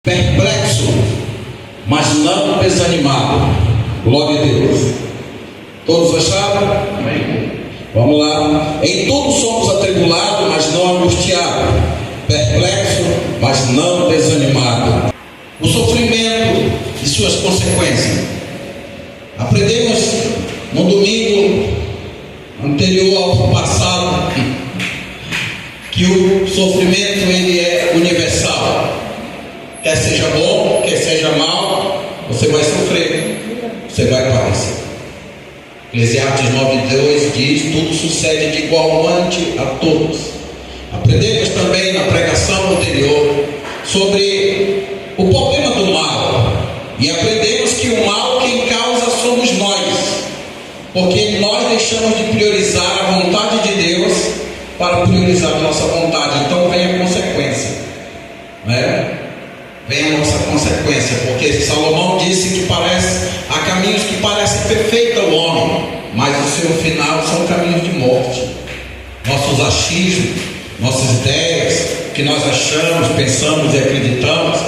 perplexo, mas não desanimado. Glória a Deus. Todos acharam? Amém. Vamos lá. Em tudo somos atribulados, mas não angustiados. Perplexo, mas não desanimado. O sofrimento e suas consequências. Aprendemos no domingo anterior ao passado que o sofrimento ele é universal. Quer seja bom, quer seja mal, você vai sofrer, você vai padecer. Eclesiastes 9:2 diz: tudo sucede de igualmente a todos. Aprendemos também na pregação anterior sobre o problema do mal, e aprendemos que o mal quem causa somos nós, porque nós deixamos de priorizar a vontade de Deus para priorizar a nossa vontade. Então vem a consequência, né? Vem a nossa consequência, porque Salomão disse que há caminhos que parecem perfeitos ao homem, mas o seu final são caminhos de morte. Nossos achismos, nossas ideias, que nós achamos, pensamos e acreditamos,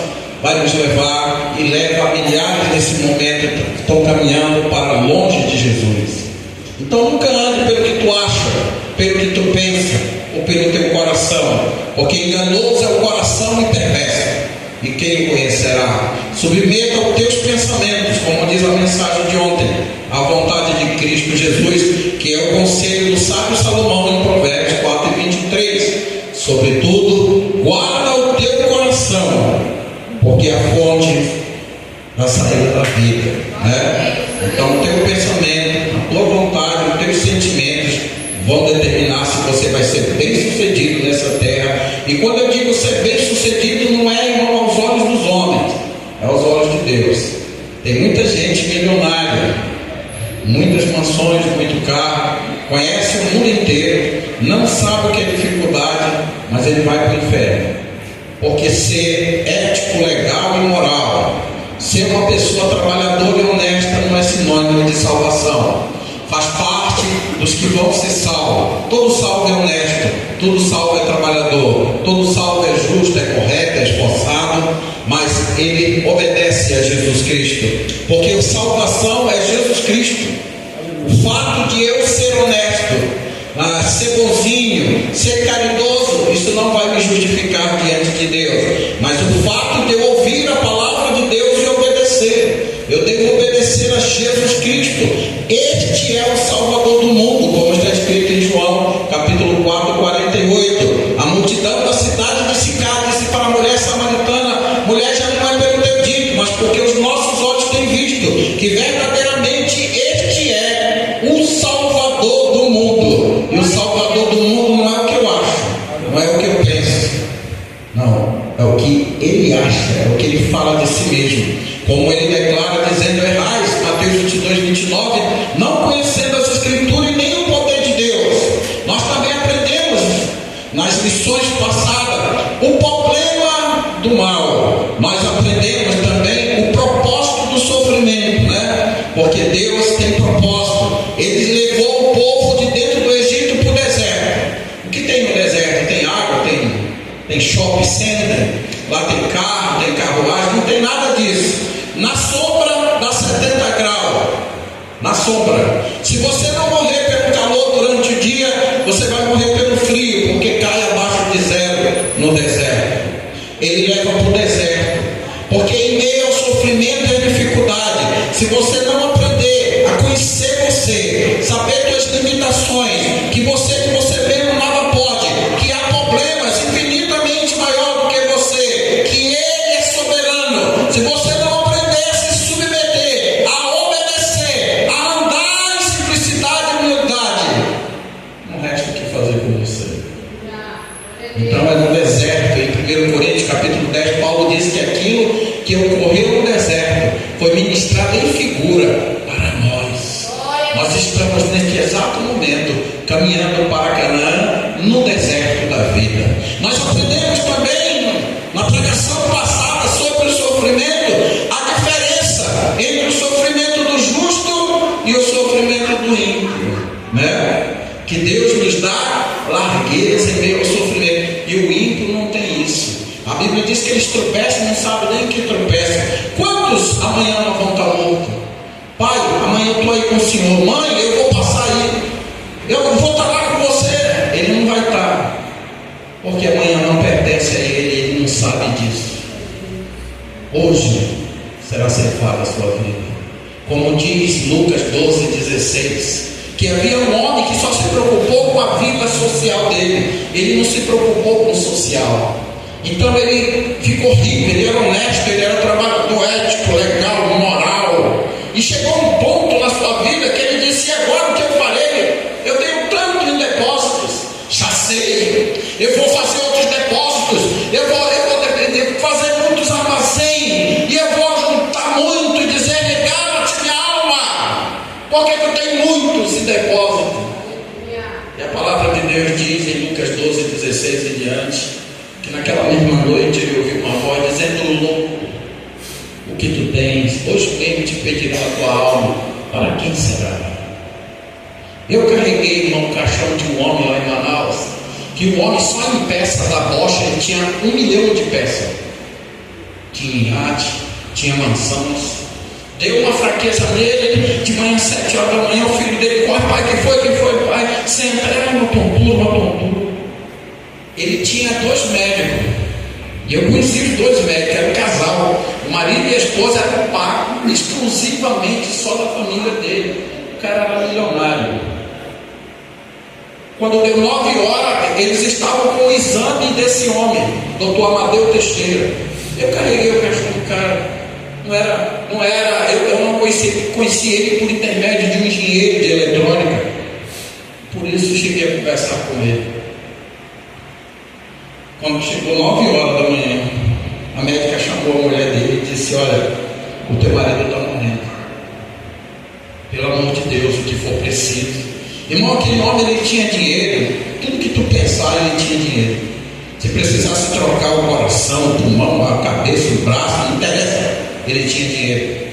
vai nos levar e leva a milhares nesse momento que estão caminhando para longe de Jesus. Então nunca ande pelo que tu acha, pelo que tu pensa ou pelo teu coração, porque enganoso é o coração e perverso, e quem o conhecerá? Submeta aos teus pensamentos, como diz a mensagem de ontem, à vontade de Cristo Jesus, que é o conselho do sábio Salomão em Provérbios 4:23. Sobretudo, guarda o teu coração, porque é a fonte da saída da vida, né? Então o teu pensamento, a tua vontade, os teus sentimentos vão determinar se você vai ser bem sucedido nessa terra. E quando eu digo ser bem sucedido, não é irmão aos olhos dos homens, é aos olhos de Deus. Tem muita gente milionária, muitas mansões, muito carro, conhece o mundo inteiro, não sabe o que é dificuldade, mas ele vai para o inferno. Porque ser ético, legal e moral, ser uma pessoa trabalhadora e honesta não é sinônimo de salvação. Faz parte dos que vão ser salvos. Todo salvo é honesto, todo salvo é trabalhador, todo salvo é justo, é correto, é esforçado, mas ele obedece a Jesus Cristo, porque a salvação é Jesus Cristo. O fato de eu ser honesto, ser bonzinho, ser caridoso, isso não vai me justificar diante de Deus, mas o fato de eu ouvir a palavra de Deus e obedecer, eu devo obedecer a Jesus Cristo. Este é o Salvador do mundo, como está escrito em João capítulo 4:48. A multidão da cidade de Sicar disse para a mulher samaritana: mulher, já não é pelo teu dito, mas porque os nossos olhos têm visto que verdadeiramente este é o Salvador do mundo. E o Salvador do mundo não é o que eu acho, não é o que eu penso, não, é o que ele acha, é o que ele fala de si mesmo, como ele declara dizendo: errais, Mateus 22:29, não conhecendo as escrituras e nem o poder de Deus. Nós também aprendemos nas lições passadas o problema do mal, nós aprendemos também o propósito do sofrimento, né? Porque Deus tem propósito. Ele levou o povo de dentro do Egito para o deserto. O que tem no deserto? Tem água, tem shopping center, lá tem carro, tem carruagem, não tem nada disso. Na sombra dá 70 graus, na sombra. Se você não morrer pelo calor durante o dia, você vai morrer pelo frio, porque cai abaixo de zero no deserto. Ele leva para o deserto, porque em meio ao sofrimento e à dificuldade, se você não aprender a conhecer você, saber suas limitações, que você mesmo nada pode, que há problemas infinitamente maior do que você, que Ele é soberano. Se você não aprender a se submeter, a obedecer, a andar em simplicidade e humildade, não resta o que fazer com você. Então é no deserto. Em 1 Coríntios capítulo 10, Paulo diz que aquilo que ocorreu no deserto foi ministrado em figura para nós. Nós estamos neste exato momento caminhando para Canaã, no deserto da vida. Nós aprendemos também na pregação passada sobre o sofrimento, a diferença entre o sofrimento do justo e o sofrimento do ímpio, né? Que Deus nos dá largueza em meio ao sofrimento, e o ímpio não tem isso. A Bíblia diz que eles tropeçam e não sabem nem o hoje será ceifada a sua vida. Como diz Lucas 12:16, que havia um homem que só se preocupou com a vida social dele, ele não se preocupou com o social. Então ele ficou rico, ele era honesto, ele era trabalhador ético, legal, moral, e chegou a um ponto na sua vida que ele disse: e agora o que eu farei? Eu tenho tanto em depósitos, já sei, eu vou fazer outros depósitos, eu vou fazer muitos armazéns, e eu vou juntar muito e dizer: regala-te minha alma, porque tu tem muitos em depósito. E a palavra de Deus diz em Lucas 12:16 em diante, que naquela mesma noite ele ouviu uma voz dizendo: louco, o que tu tens, hoje mesmo te pedirão a tua alma, para quem será? Eu carreguei, irmão, um caixão de um homem lá em Manaus, que o homem só em peça da Bosch, ele tinha 1 milhão de peças, tinha iate, tinha mansões. Deu uma fraqueza nele, de manhã 7 horas da manhã, o filho dele corre: pai, quem foi pai? Senta, uma tontura. Ele tinha 2 médicos, e eu conheci os 2 médicos, era um casal, o marido e a esposa eram pagos exclusivamente só da família dele. O cara era milionário. Quando deu 9 horas, eles estavam com o exame desse homem, doutor Amadeu Teixeira. Eu carreguei o caixão do cara. Eu não conheci ele por intermédio de um engenheiro de eletrônica. Por isso cheguei a conversar com ele. Quando chegou 9 horas da manhã, a médica chamou a mulher dele e disse: olha, o teu marido está morrendo. Pelo amor de Deus, o que for preciso. Irmão, aquele homem, ele tinha dinheiro. Tudo que tu pensar, ele tinha dinheiro. Se precisasse trocar o coração, o pulmão, a cabeça, o braço, não interessa, ele tinha dinheiro.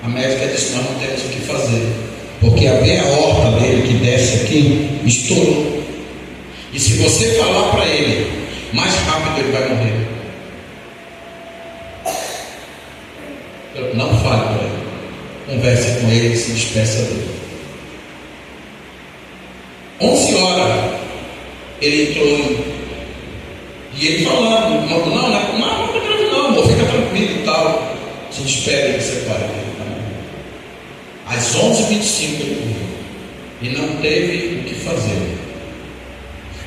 A médica disse: nós não temos o que fazer, porque a veia aorta dele que desce aqui estourou. E se você falar para ele, mais rápido ele vai morrer. Não fale para ele, converse com ele e se despeça dele. 11 horas ele entrou e ele falando: não, amor, fica tranquilo e tal. Se despede e você para dele. Às 11h25 ele morreu e não teve o que fazer.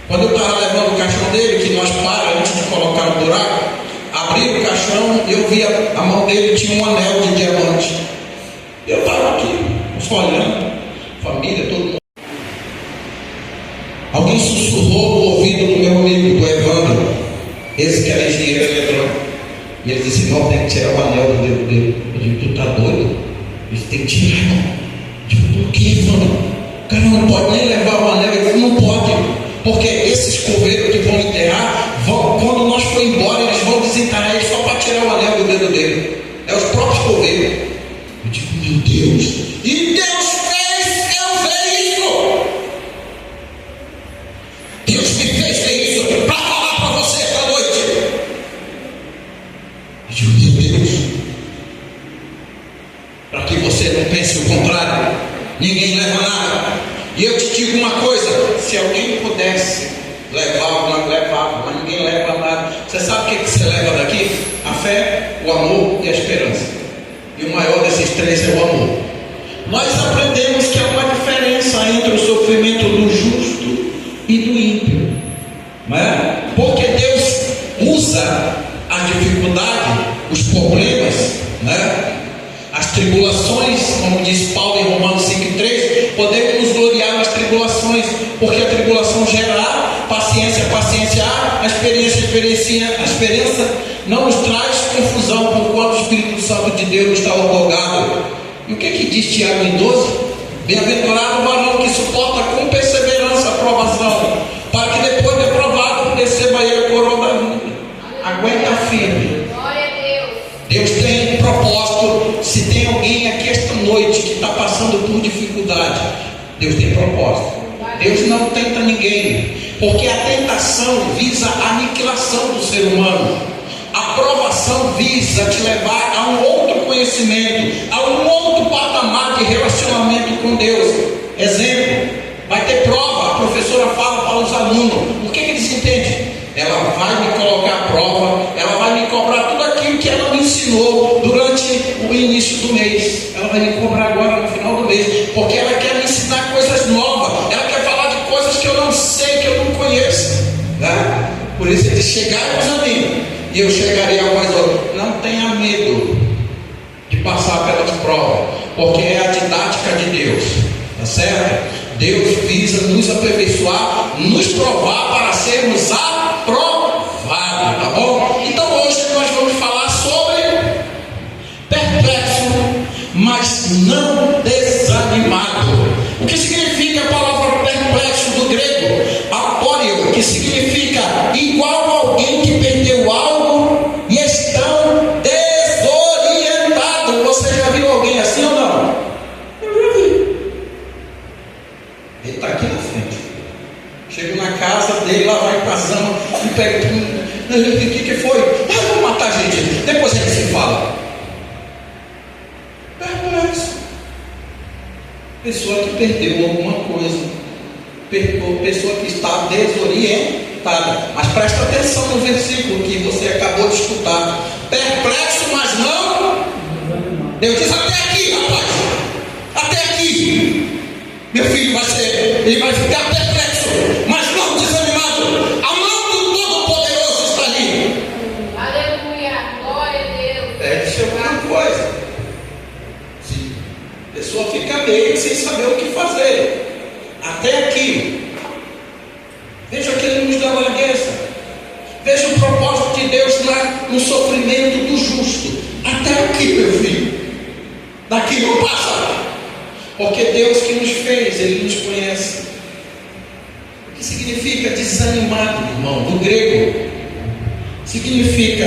Quando eu estava levando o caixão dele, que nós paramos antes de colocar no buraco, abri o caixão e eu vi a mão dele, tinha um anel de diamante. Eu estava aqui, só olhando, família, todo mundo. Alguém sussurrou no ouvido do meu amigo, do Evandro, esse que era engenheiro eletrônico. E ele disse: não, tem que tirar o anel do dedo dele. Eu digo: tu está doido? Ele tem que tirar, irmão. Eu digo: por que, Evandro? O cara não pode nem levar o anel. Ele disse: não pode, porque esses coveiros que vão enterrar, quando nós for embora, eles vão desenterrar ele só para tirar o anel do dedo dele. É os próprios coveiros. Eu digo: meu Deus! E Deus fez eu ver isso! Deus me fez ver isso para falar para você esta noite. Eu digo: meu Deus! Para que você não pense o contrário, ninguém leva nada. E eu te digo uma coisa: se alguém pudesse levar, levava, mas ninguém leva nada. Você sabe o que você leva daqui? A fé, o amor e a esperança. E o maior desses 3 é o amor. Nós aprendemos que há uma diferença entre o sofrimento do justo e do ímpio, não é? Porque Deus usa as dificuldades, os problemas, né? As tribulações, como diz Paulo em Romanos 5:3, podemos nos gloriar nas tribulações, porque a tribulação gera paciência, a experiência não nos traz confusão, porquanto o Espírito Santo de Deus está otorgado. E o que diz Tiago em 12? Bem-aventurado o varão que suporta com perseverança a provação, para que depois de aprovado receba ele a coroa da vida. Aguenta firme. Deus tem propósito. Se tem alguém aqui esta noite que está passando por dificuldade, Deus tem propósito. Deus não tenta ninguém, porque a tentação visa a aniquilação do ser humano. A provação visa te levar a um outro conhecimento, a um outro patamar de relacionamento com Deus. Exemplo, vai ter prova, a professora fala para os alunos, o que eles entendem? Ela vai me colocar à prova, ela vai me cobrar tudo aquilo que ela me ensinou. ensinou durante o início do mês, ela vai me cobrar agora no final do mês, porque ela quer me ensinar coisas novas, ela quer falar de coisas que eu não sei, que eu não conheço, né? Por isso ele chegaremos a mim, e eu chegarei a vós outros. Não tenha medo de passar pelas provas, porque é a didática de Deus, tá certo? Deus visa nos aperfeiçoar, nos provar para sermos aprovados, tá bom? Então hoje nós vamos falar sobre perplexo, mas não desanimado. O que significa a palavra perplexo do grego? Apório, que significa igual a alguém que perdeu algo e estão desorientados. Você já viu alguém assim ou não? Eu já vi. Ele está aqui na frente. Chego na casa dele, lá vai passando e pega. O que foi? Ah, vou matar a gente. Depois a gente se fala. Perplexo. Pessoa que perdeu alguma coisa. Pessoa que está desorientada. Mas presta atenção no versículo que você acabou de escutar. Perplexo, mas não. Deus diz até aqui, rapaz. Até aqui. Meu filho ele vai ficar perplexo, mas não desanimado. A mão do Todo-Poderoso está ali. Aleluia, glória a Deus. Deixa eu ver uma coisa. Sim. A pessoa fica meio sem saber o que fazer. Até aqui. Veja que ele nos dá largueza. Veja o propósito de Deus no sofrimento do justo. Até aqui, meu filho. Daqui não passa. Porque Deus que nos fez, Ele nos conhece. O que significa desanimado, irmão? Do grego, significa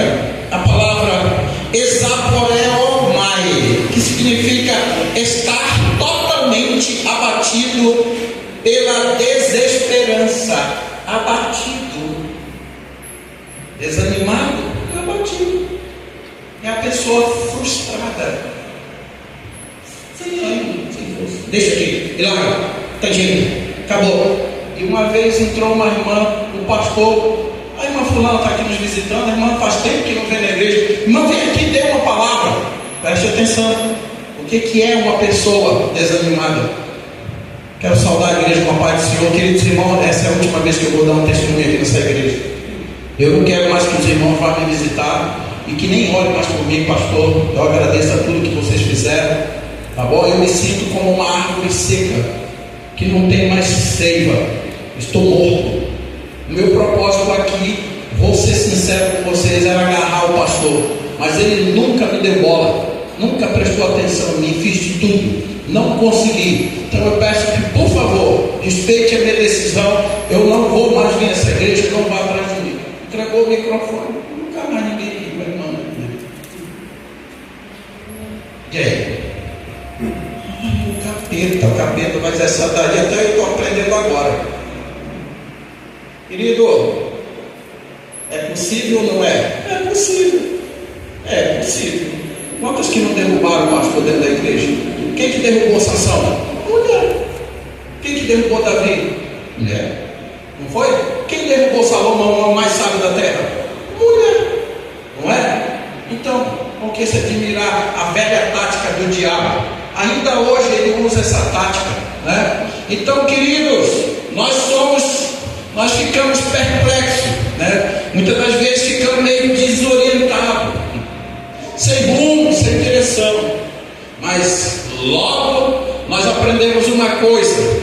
a palavra exaporeomai, que significa estar totalmente abatido pela desesperança. Abatido. Desanimado, abatido. É a pessoa frustrada. Sem ânimo, sem força. Deixa aqui, e lá, tem jeito, acabou. E uma vez entrou uma irmã, um pastor, a irmã fulana está aqui nos visitando, a irmã faz tempo que não vem na igreja. Irmã, vem aqui, dê uma palavra. Preste atenção. O que é uma pessoa desanimada? Quero saudar a igreja com a paz do Senhor. Queridos irmãos, essa é a última vez que eu vou dar um testemunho aqui nessa igreja. Eu não quero mais que os irmãos vá me visitar e que nem olhem mais por mim, pastor. Eu agradeço a tudo que vocês fizeram. Tá bom? Eu me sinto como uma árvore seca, que não tem mais seiva. Estou morto. O meu propósito aqui, vou ser sincero com vocês, era agarrar o pastor. Mas ele nunca me deu bola, nunca prestou atenção em mim, fiz de tudo, não consegui. Então eu peço que, por favor, respeite a minha decisão. Eu não vou mais vir nessa igreja, não vá atrás de mim. Entregou o microfone, nunca mais ninguém viu, meu irmão. E aí? O capeta, mas essa daí até eu estou aprendendo agora. Querido, é possível ou não é? É possível. É possível. Quantos que não derrubaram o pastor dentro da igreja? Quem que derrubou Sansão? Mulher. Quem que derrubou Davi? Mulher. Não foi? Quem derrubou Salomão, o homem mais sábio da terra? Mulher. Não é? Então, por que se admirar a velha tática do diabo? Ainda hoje ele usa essa tática, né? Então, queridos, nós ficamos perplexos, né? Muitas das vezes ficamos meio desorientados, sem rumo, sem direção. Mas logo nós aprendemos uma coisa: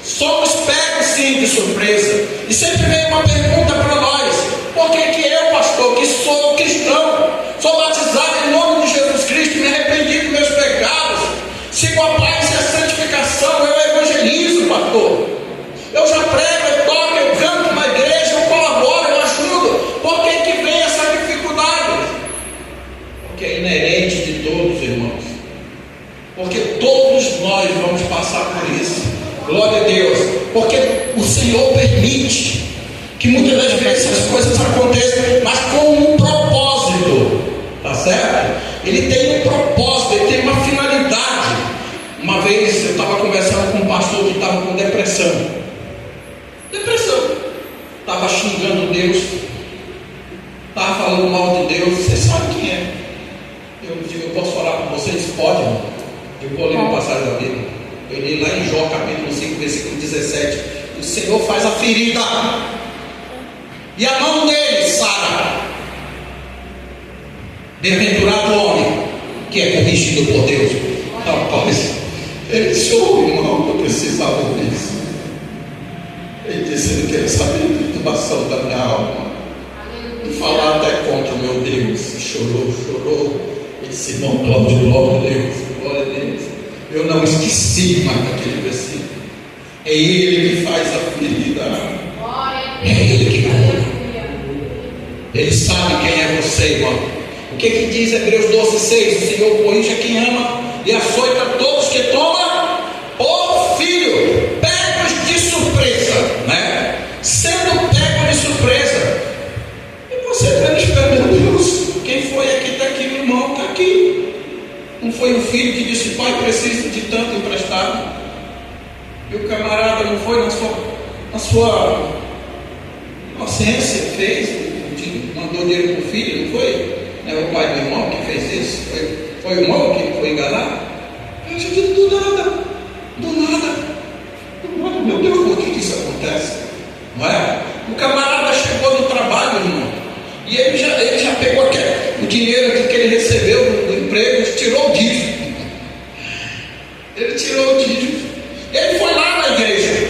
somos pegos sim de surpresa. E sempre vem uma pergunta para nós: por que eu, pastor, que sou cristão, sou batizado em nome de Jesus Cristo, me arrependi dos meus pecados, sigo a paz e a santificação, eu evangelizo, pastor, eu já prego, eu toco, eu canto na igreja, eu colaboro, eu ajudo, por que vem essa dificuldade? Porque é inerente de todos, irmãos, porque todos nós vamos passar por isso. Glória a Deus, porque o Senhor permite que muitas das vezes as coisas aconteçam, mas com um propósito, tá certo? Ele tem um propósito, ele tem uma finalidade. Uma vez eu estava conversando com um pastor que estava com depressão, estava xingando Deus, estava falando mal de Deus. Você sabe quem é? Eu digo, eu posso falar com vocês? Pode, irmão. Eu vou ler uma passagem da Bíblia. Eu li lá em Jó, capítulo 5, versículo 17. O Senhor faz a ferida, e a mão dele sara. Bem-aventurado o homem que é corrigido por Deus. Rapaz, ele disse, irmão, eu precisava ouvir isso. Ele disse, ele quer saber a perturbação da minha alma. E falar até contra o meu Deus. E chorou. Ele disse, irmão, glória a Deus. Eu não esqueci mais daquele versículo. É Ele que faz a ferida. É Ele que cura. Ele sabe quem é você, irmão. O que diz Hebreus 12:6? O Senhor corrige a quem ama e açoita todos que toma por filho. Pegos de surpresa, né? Sendo pego de surpresa. E você está esperando, meu Deus, quem foi aqui? Está aqui, meu irmão, está aqui. Não foi o filho que disse, pai, preciso de tanto emprestado. E o camarada não foi na sua inocência, fez, mandou dinheiro para o filho, não foi? É o pai do irmão que fez isso? Foi o irmão que foi enganar? Do nada, meu Deus, por que isso acontece? Não é? O camarada chegou no trabalho, irmão, e ele já pegou o dinheiro que ele recebeu do emprego, tirou o dízimo. Ele tirou o dízimo. Ele foi lá na igreja,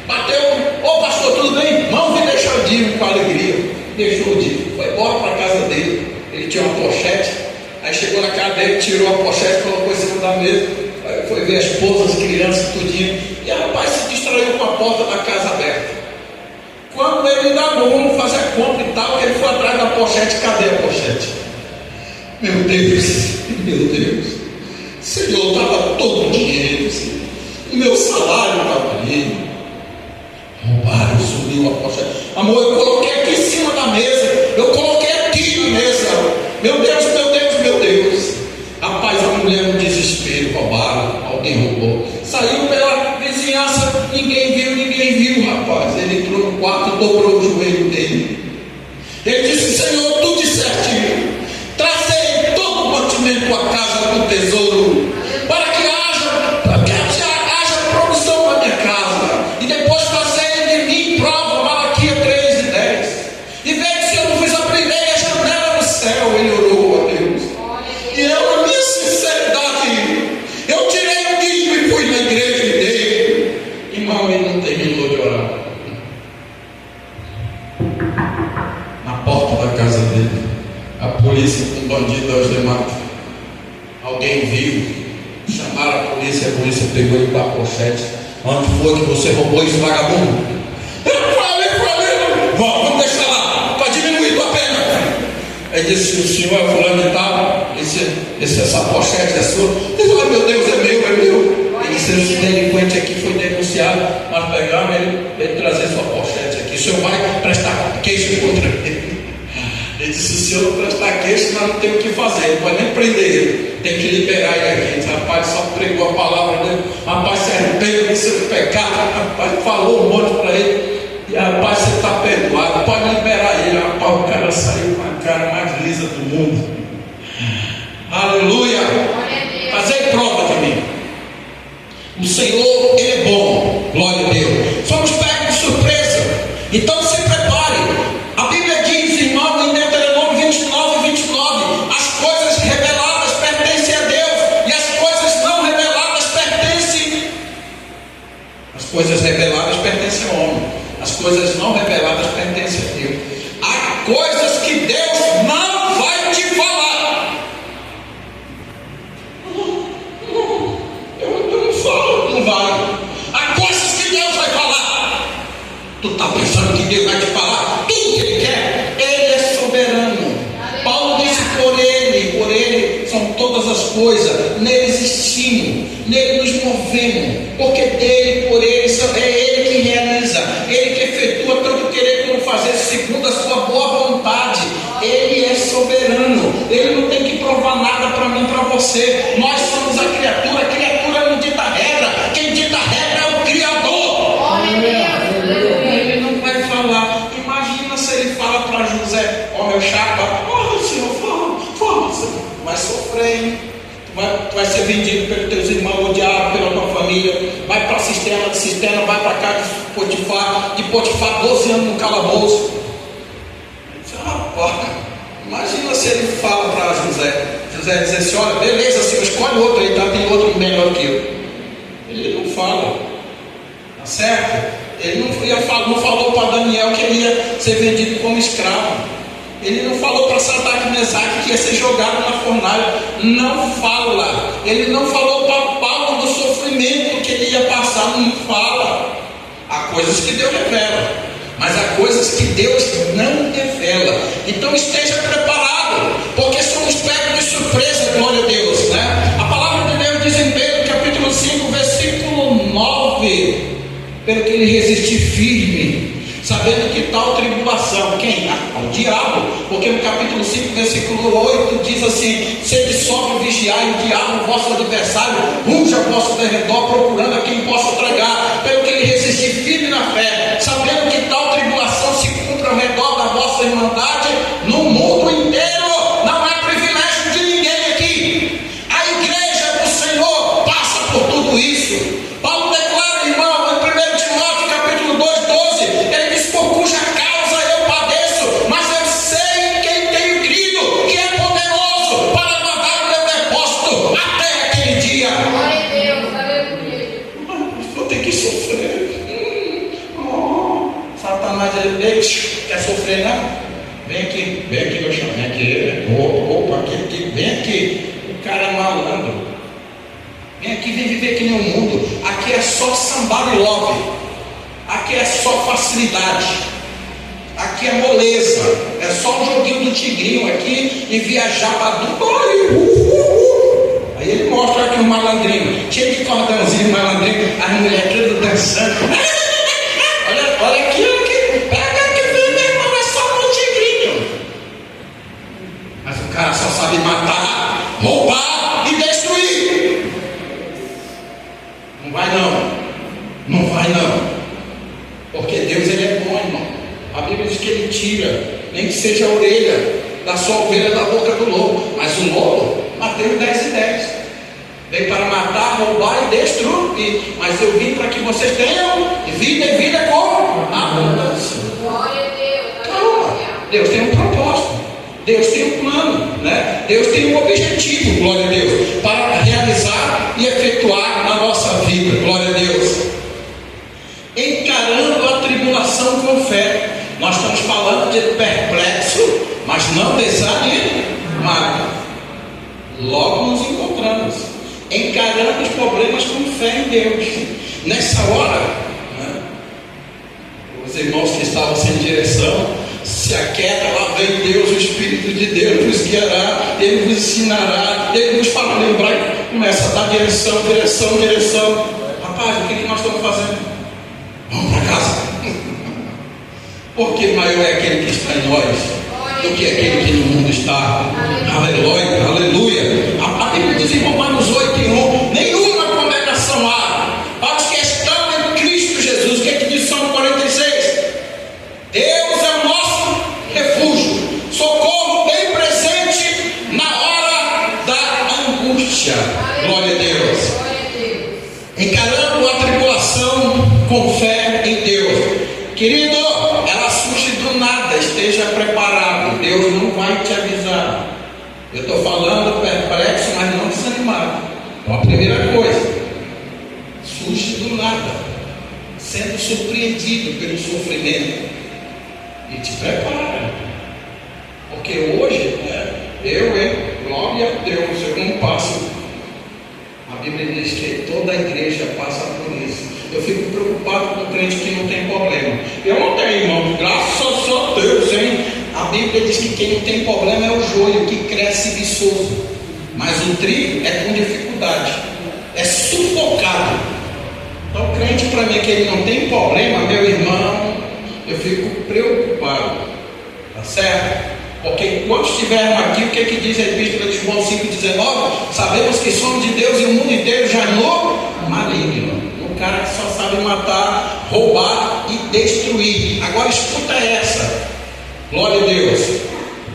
bateu, ô pastor, tudo bem? Não, vim deixar o dízimo com alegria. Deixou o dízimo, foi embora para a casa dele. Ele tinha uma pochete, aí chegou na casa dele, tirou a pochete, colocou em cima da mesa, aí foi ver a esposa, as crianças, tudinho, e o rapaz se distraiu com a porta da casa aberta. Quando ele indagou, vamos fazer a compra e tal, ele foi atrás da pochete. Cadê a pochete? Meu Deus, Senhor, estava todo o dinheiro, Senhor. O meu salário estava ali. Roubaram, sumiu a pochete. Amor, eu coloquei aqui em cima da mesa. Eu coloquei aqui na mesa. Meu Deus. Rapaz, a mulher no desespero, roubaram, alguém roubou. Saiu pela vizinhança, ninguém viu, rapaz. Ele entrou no quarto, dobrou o joelho dele. Ele disse, Senhor, tu disseste, trazei todo o mantimento à casa do tesouro, para que haja produção na minha casa, e depois fazei de mim prova, Malaquias 3:10. E veja se eu não fiz abrir a janela do céu. Ele orou a Deus. E eu, na minha sinceridade, eu tirei o dízimo e fui na igreja e dei. Irmão, ele não terminou de orar. Na porta da casa dele, a polícia com bandido aos demais. Alguém viu, chamaram a polícia pegou ele com a pochete. Onde foi que você roubou esse vagabundo? Eu falei, vamos deixar lá, para diminuir tua pena. Aí disse, o senhor é fulano e tal, essa pochete é sua. Ele disse, meu Deus, é meu. Ele disse, esse delinquente aqui foi denunciado, mas pegaram ele trazer sua pochete aqui. O senhor vai prestar queixa contra ele. Ele disse, se eu não prestar queixa, nós não temos o que fazer, não vai nem prender ele, tem que liberar ele aqui. Esse rapaz só pregou a palavra dele, rapaz se arrepende do seu pecado, rapaz falou um monte para ele, e rapaz, você está perdoado, pode liberar ele. Rapaz, o cara saiu com a cara mais lisa do mundo. Aleluia. Fazei prova de mim. O Senhor, Ele é bom, glória a Deus. Somos pegos de surpresa, então se prepare. A Bíblia diz, irmão, em Deuteronômio 29:29, as coisas reveladas pertencem a Deus, e as coisas não reveladas pertencem. As coisas reveladas pertencem ao homem, as coisas não reveladas pertencem a Deus. Há coisas que Deus não vai te falar. Eu não falo, não vai. Há coisas que Deus vai falar. Tu está pensando que Deus vai te falar tudo que Ele quer? Ele é soberano. Paulo disse, por Ele são todas as coisas, nele existimos, nele nos movemos, porque dele, por Ele, é Ele que realiza, Ele que efetua tanto querer como fazer segundo a sua boa vontade. Ele é soberano, Ele não tem que provar nada para mim, para você. Nós somos a criatura não dita regra, quem dita regra é o Criador. Ele não vai falar. Imagina se ele fala para José, ó meu chapa, ó Senhor, fala, Senhor. Vai sofrer. sofrer, tu vai ser vendido pelos teus irmãos, odiado pela tua família, vai para a cisterna, vai para a casa de Potifar, 12 anos no calabouço. Rapaz, imagina se ele fala para José diz assim: olha, beleza, Senhor, escolhe outro aí, tá? Tem outro melhor que eu. Ele não fala, tá certo? Ele não falou para Daniel que ele ia ser vendido como escravo. Ele não falou para Sadraque e Mesaque que ia ser jogado na fornalha. Não fala. Ele não falou para Paulo do sofrimento que ele ia passar. Não fala. Há coisas que Deus revela, mas há coisas que Deus não revela. Então esteja preparado, porque somos pegos de surpresa, glória a Deus, né? A palavra de Deus diz em Pedro capítulo 5 versículo 9: pelo que ele resistir firme, sabendo que tal tribulação, quem? Ao diabo, porque no capítulo 5 versículo 8 diz assim: sede sóbrio, vigiai, o diabo, vosso adversário, ruge ao vosso derredor, procurando a quem possa tragar. Pelo que ele resistir firme na fé, sabendo que tal tribulação se cumpre ao redor da vossa irmandade no mundo inteiro. Não é privilégio de ninguém aqui. A igreja do Senhor passa por tudo isso. Paulo declara, irmão, em 1 Timóteo capítulo 2:12, ele diz: por cuja causa eu padeço, mas eu sei em quem tenho crido, que é poderoso para guardar o meu depósito até aquele dia. Glória a Deus, aleluia. Vou ter que sofrer. Satanás, ele quer sofrer, não? Vem aqui, meu chão, vem aqui. Opa, aqui, vem aqui. O cara é malandro. Vem aqui, vem viver aqui no mundo. Aqui é só somebody love. Aqui é só facilidade. Aqui é moleza. É só um joguinho do tigrinho aqui e viajar para Dubai. Aí ele mostra aqui um malandrinho, cheio de cordãozinho, malandrinho, as mulheres tudo dançando. olha aqui, pega aqui, vem, meu irmão, é só um tigrinho. Mas o cara só sabe matar, roubar e destruir. Não vai não, porque Deus ele é bom, irmão. A Bíblia diz que ele tira, nem que seja a orelha da sua ovelha da boca do lobo, mas o lobo, Mateus 10:10, veio para matar, roubar e destruir, mas eu vim para que vocês tenham vida e vida com abundância. Glória a Deus, Calma, aleluia. Deus tem um propósito, Deus tem um plano, né? Deus tem um objetivo, glória a Deus, para realizar e efetuar na nossa vida, glória a Deus. Encarando a tribulação com fé. Nós estamos falando de perplexo, mas não desanimado. Logo nos encontramos, encarando os problemas com fé em Deus. Nessa hora, né, os irmãos que estavam sem direção, se aquieta, lá vem Deus, o Espírito de Deus nos guiará, Ele nos ensinará, Ele nos fará lembrar e começa a dar direção. Rapaz, o que nós estamos fazendo? Vamos para casa. Porque maior é aquele que está em nós do que aquele que no mundo está. Aleluia. A Bíblia diz em Romanos 8:1: nenhuma condenação há para os que estão em Cristo Jesus. O que é que diz Salmo 46? Deus é o nosso refúgio, socorro bem presente na hora da angústia. Glória a Deus. Encarando a tribulação com fé em Deus. Querido, ela surge do nada, esteja preparado. Deus não vai te avisar. Eu estou falando perplexo, mas não desanimado. Então a primeira coisa, surge do nada, sendo surpreendido pelo sofrimento. E te prepara. Porque hoje, glória a Deus, eu não passo. A Bíblia diz que toda a igreja passa por isso. Eu fico preocupado com o crente que não tem problema. Eu não tenho, irmão, graças a Deus, hein? A Bíblia diz que quem não tem problema é o joio, que cresce viçoso. Mas o trigo é com dificuldade, é sufocado. Então, o crente, para mim, que ele não tem problema, meu irmão, eu fico preocupado. Tá certo? Porque enquanto estivermos aqui, o que é que diz a Epístola de João 5,19? Sabemos que somos de Deus e o mundo inteiro já no maligno. O cara que só sabe matar, roubar e destruir. Agora escuta essa. Glória a Deus.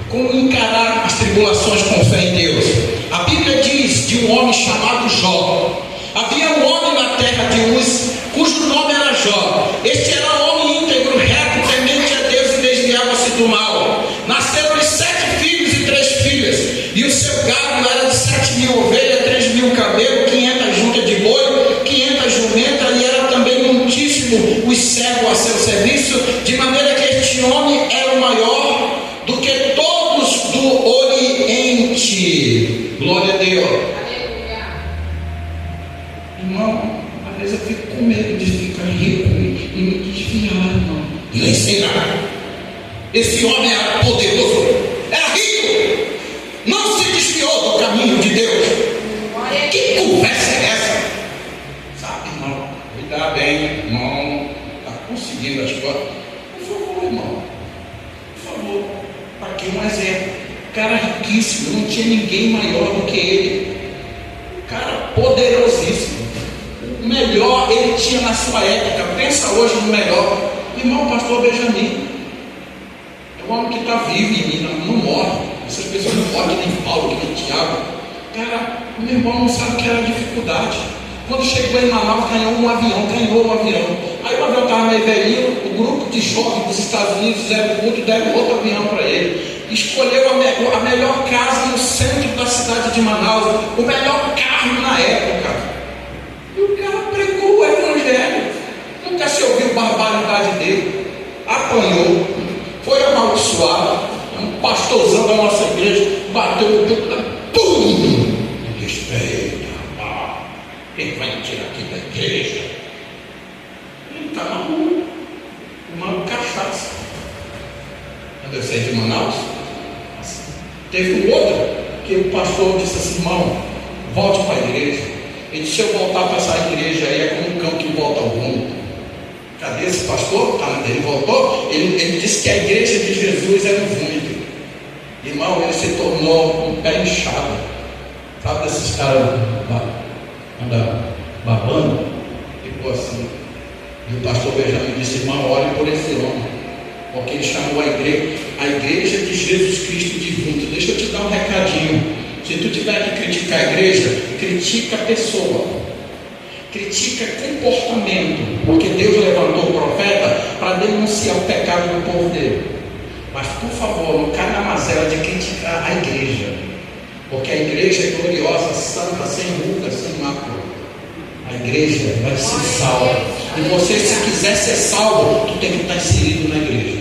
Como encarar as tribulações com fé em Deus? A Bíblia de um homem chamado Jó. Havia um homem na terra de Uz, cujo nome era Jó. Este era homem íntegro, reto, temente a Deus e desviava-se do mal. Nasceram-lhe 7 filhos e 3 filhas, e o seu gado era de 7.000 ovelhas, 3.000 camelos, 500 juntas de boi, 500 jumentas, e era também muitíssimo os servos a seu serviço, de maneira que este homem era o maior do que todos do Oriente. Glória a Deus. Aleluia. Irmão, às vezes eu fico com medo de ficar rico e me desviar, irmão. E nem sei nada. Esse homem era poderoso, era rico, não se desviou do caminho de Deus. Glória a Que Deus. conversa é essa? Sabe, irmão? Cuidar bem, irmão. Está conseguindo as coisas. Por favor, irmão. Por favor. Aqui um exemplo. Cara riquíssimo, não tinha ninguém maior do que ele. Cara poderosíssimo. O melhor ele tinha na sua época. Pensa hoje no melhor. Irmão, pastor Benjamin. É um homem que está vivo em mim, não morre. Essas pessoas não morrem que nem Paulo, que nem Tiago. Cara, o meu irmão não sabe o que era dificuldade. Quando chegou em Manaus, ganhou um avião. Aí o avião estava meio velhinho, o grupo de choque dos Estados Unidos fizeram culto e deram outro avião para ele. Escolheu a melhor casa no centro da cidade de Manaus, o melhor carro na época. E o cara pregou o evangelho. Nunca se ouviu barbaridade dele. Apanhou, foi amaldiçoado. Um pastorzão da nossa igreja bateu no peito da pum! Respeita, rapaz. Quem vai me tirar aqui da igreja? Ele está na rua, tomando cachaça. Quando eu saí de Manaus, teve um outro que o pastor disse assim: irmão, volte para a igreja. Ele disse: se eu voltar para essa igreja aí é como um cão que volta ao rumo. Cadê esse pastor? Ele voltou. Ele disse que a igreja de Jesus era um vômito. Irmão, ele se tornou um pé inchado. Sabe desses caras andam babando? Ficou assim. E o pastor Benjamin disse: irmão, ore por esse homem, porque ele chamou a igreja de Jesus Cristo de vômito. Deixa eu te dar um recadinho. Se tu tiver que criticar a igreja, critica a pessoa, critica comportamento, porque Deus levantou o profeta para denunciar o pecado do povo dele. Mas por favor, não cai na mazela de criticar a igreja, porque a igreja é gloriosa, santa, sem ruga, sem mácula. A igreja vai ser salva. E você, se quiser ser salvo, tu tem que estar inserido na igreja,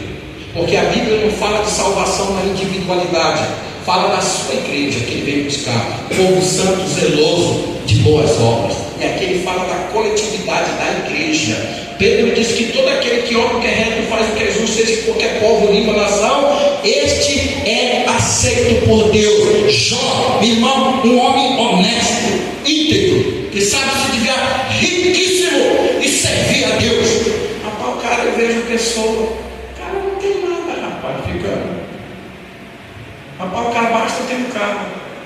porque a Bíblia não fala de salvação na individualidade, fala da sua igreja que ele veio buscar, povo santo, zeloso de boas obras. E aqui ele fala da coletividade da igreja. Pedro diz que todo aquele que obra o que é reto, faz o que é justo, seja de qualquer povo, língua, nação, este é aceito por Deus. Jó, meu irmão, um homem honesto, íntegro, que sabe se desviar, riquíssimo e servir a Deus. Rapaz, o cara, eu vejo pessoa, o cara não tem nada, rapaz, fica. Rapaz, o cara basta ter um carro,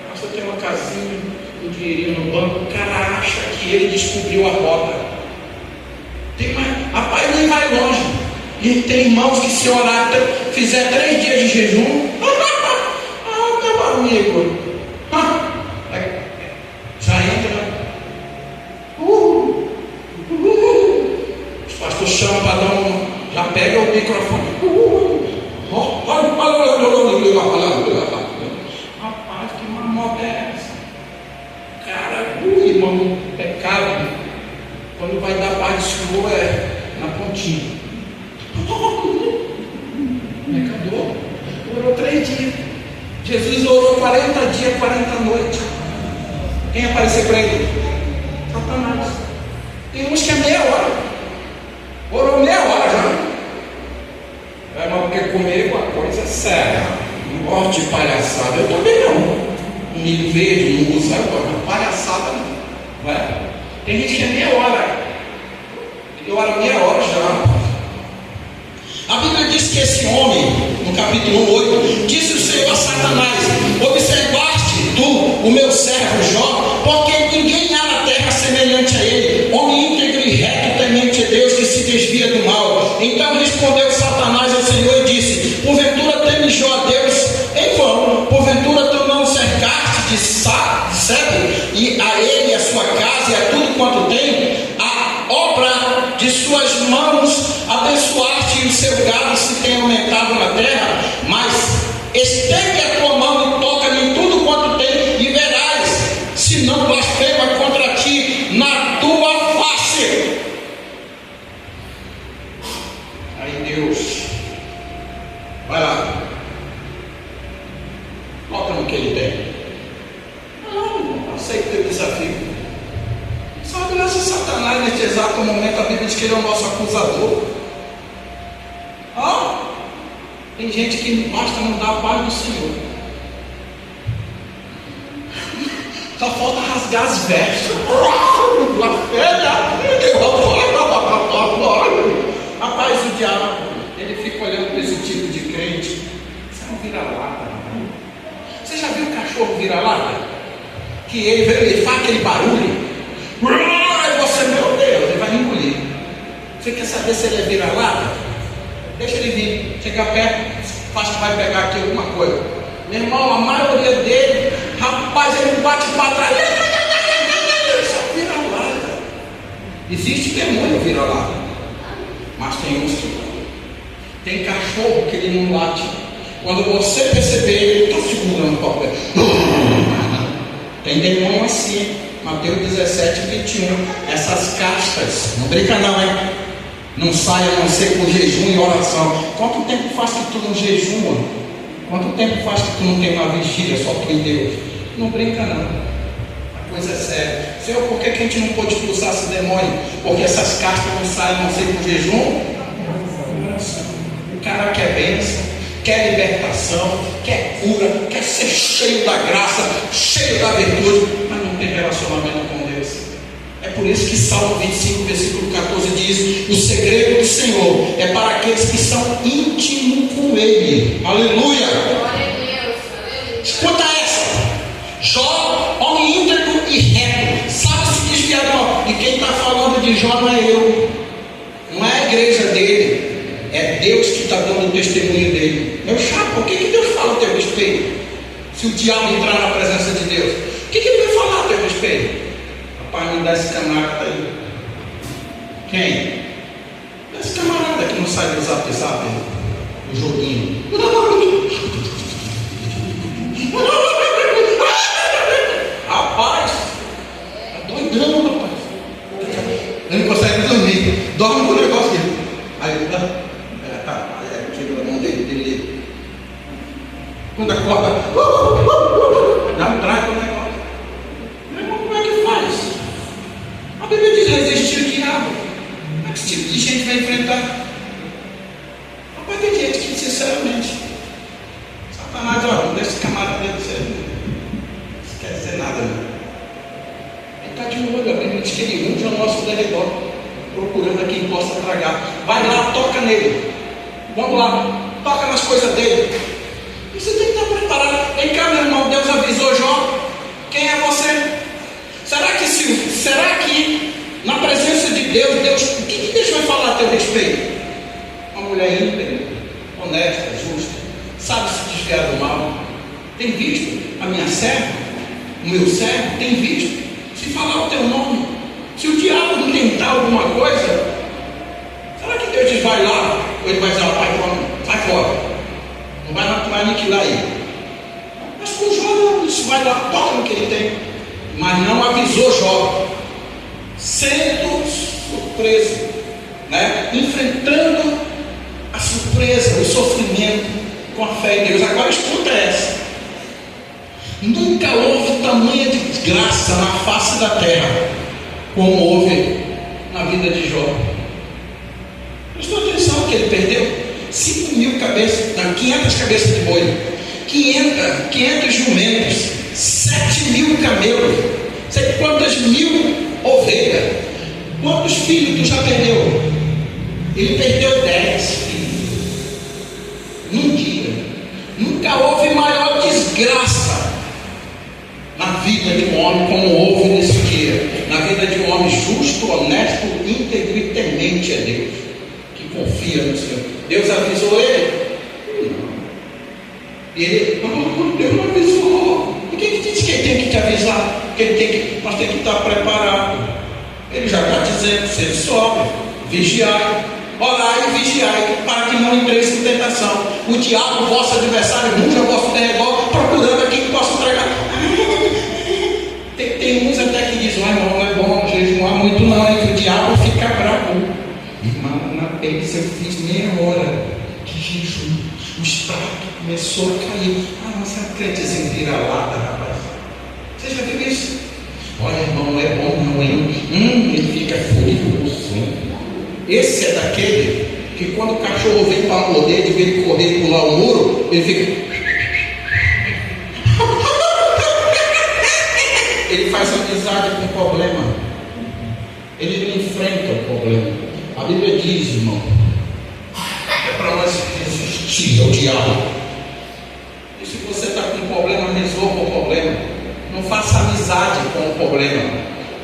basta ter uma casinha, um dinheirinho no banco, o cara acha que ele descobriu a roda. Tem mais, rapaz, nem vai longe. E tem irmãos que, se orar, fizer 3 dias de jejum, meu amigo, já entra. Os pastores chamam para dar um, já pega o microfone. Rapaz, que mamota é essa? Cara, irmão, pecado. Quando vai dar paz do Senhor é na pontinha. Pecador. Orou 3 dias. Jesus orou 40 dias, 40 noites. Quem apareceu para ele? Satanás. Tem uns que é meia hora. Orou meia hora já. Mas porque comigo a coisa é séria. Não gosto de palhaçada. Eu também não. Um milho verde, não usa agora. Palhaçada não. Vai. Tem gente que é meia hora. Eu oro meia hora já. A Bíblia diz que esse homem, no capítulo 8, disse o Senhor a Satanás: observaste tu o meu servo Jó, porque ninguém há na terra semelhante a ele, homem íntegro e reto, temente a Deus, que se desvia do mal. Então respondeu Satanás ao Senhor e disse: porventura teme Jó a Deus em vão? Porventura tu não cercaste de cego e a ele e a sua casa e a tudo quanto tem, a obra de suas mãos abençoaste, e o seu gado se tem aumentado na terra. Mas estende a tua mão e toca-me em tudo quanto tem, e verás se não blasfema contra ti na tua face. Aí Deus vai lá, toca no que ele tem. Não, aceita o desafio. Sabe lá se Satanás neste exato momento a Bíblia diz que ele é o nosso acusador. Tem gente que basta não dar a paz do Senhor. Só falta rasgar as vestes. Rapaz, o diabo, ele fica olhando para esse tipo de crente. Você não vira lata. Você já viu o cachorro vira-lata? Que ele faz aquele barulho. E você, meu Deus, ele vai engolir. Você quer saber se ele é vira-lata? Deixa ele vir. Chega perto, faz que vai pegar aqui alguma coisa. Meu irmão, a maioria dele, rapaz, ele bate para trás. Só vira-lata. Existe demônio vira-lata. Mas tem uns que tem cachorro que ele não late. Quando você perceber, ele está segurando o papel. Tem demônio assim. Mateus 17, 21. Essas castas, não brinca não, hein? Não sai a não ser com jejum e oração. Quanto tempo faz que tu não jejuma? Quanto tempo faz que tu não tem uma vigília só tu em Deus? Não brinca não. A coisa é séria. Senhor, por que a gente não pode expulsar esse demônio? Porque essas castas não saem a não ser com jejum? O cara quer bênção, quer libertação, quer cura, quer ser cheio da graça, cheio da virtude, mas não tem relacionamento com Deus. É por isso que Salmo 25, versículo 14 diz: o segredo do Senhor é para aqueles que são íntimos com Ele. Aleluia! Glória a Deus. Aleluia. Escuta essa. Jó, homem íntegro e reto, sabe se desviar não. E quem está falando de Jó não é eu, não é a igreja dele, é Deus que está dando o testemunho dele. Meu chato, por que Deus fala a teu respeito? Se o diabo entrar na presença de Deus, o que ele vai falar a teu respeito? Rapaz, me dá esse camarada aí. Quem? Esse camarada que não sai do zap, o joguinho. Rapaz, tá doidão, rapaz. Ele não consegue dormir, dorme com o negócio dele. Aí ele tira a mão dele. Quando acorda, dá um trago no negócio. Meu irmão, como é que faz? A Bíblia diz: resistir o diabo. Como é que esse tipo de gente vai enfrentar? Rapaz, tem gente que, sinceramente, Satanás, olha, não deixa esse camarada dele ser. Não quer dizer nada, não. Ele está de olho, a Bíblia diz que ele unge ao nosso derredor, procurando a quem possa tragar. Vai lá, toca nele. Vamos lá, toca nas coisas dele. E você tem que estar preparado. Vem cá, meu irmão, Deus avisou Jó. Quem é você? Será que na presença de Deus, o que Deus vai falar a teu respeito? Uma mulher íntegra, honesta, justa, sabe se desviar do mal. Tem visto a minha serva, o meu servo, tem visto. Se falar o teu nome, se o diabo não tentar alguma coisa, será que Deus diz vai lá? Ou ele vai dizer, pai, sai fora, não vai aniquilar ele? Mas com Jó não, isso vai lá, toca no que ele tem. Mas não avisou Jó, sendo surpreso, enfrentando a surpresa, o sofrimento com a fé em Deus. Agora escuta essa. Nunca houve tamanha desgraça na face da terra como houve na vida de Jó. Prestou atenção no que ele perdeu? 5.000 cabeças, 500 cabeças de boi, 500 jumentos, 7.000 camelos, sei quantas mil ovelhas. Quantos filhos tu já perdeu? Ele perdeu 10 filhos num dia. Nunca houve maior desgraça na vida de um homem como houve nesse dia, na vida de um homem justo, honesto, íntegro e temente a Deus, que confia no Senhor. Deus avisou ele? Não. E ele, Deus não avisou. Por que diz que ele tem que te avisar? Que nós temos que estar preparados. Ele já está dizendo, ser sóbrio, vigiai, orai e vigiai, para que não entreis em tentação. O diabo, vosso adversário, ruge ao vosso derredor, procurando a quem possa entregar. Tem uns até que dizem, irmão, não é bom jejuar muito não, é que o diabo fica bravo. Irmão, na pele eu fiz meia hora de jejum, o extrato começou a cair. Mas é crentezinho vira-lata, rapaz. Você já viu isso? Olha, irmão, não é bom não, hein? Ele fica furioso. Esse é daquele que quando o cachorro vem para morder, de ver ele correr e pular o muro, ele fica... Ele faz amizade com o problema. Ele não enfrenta o problema. A Bíblia diz, irmão, é para nós resistir ao diabo. E se você está com um problema, resolva o problema. Não faça amizade com o problema.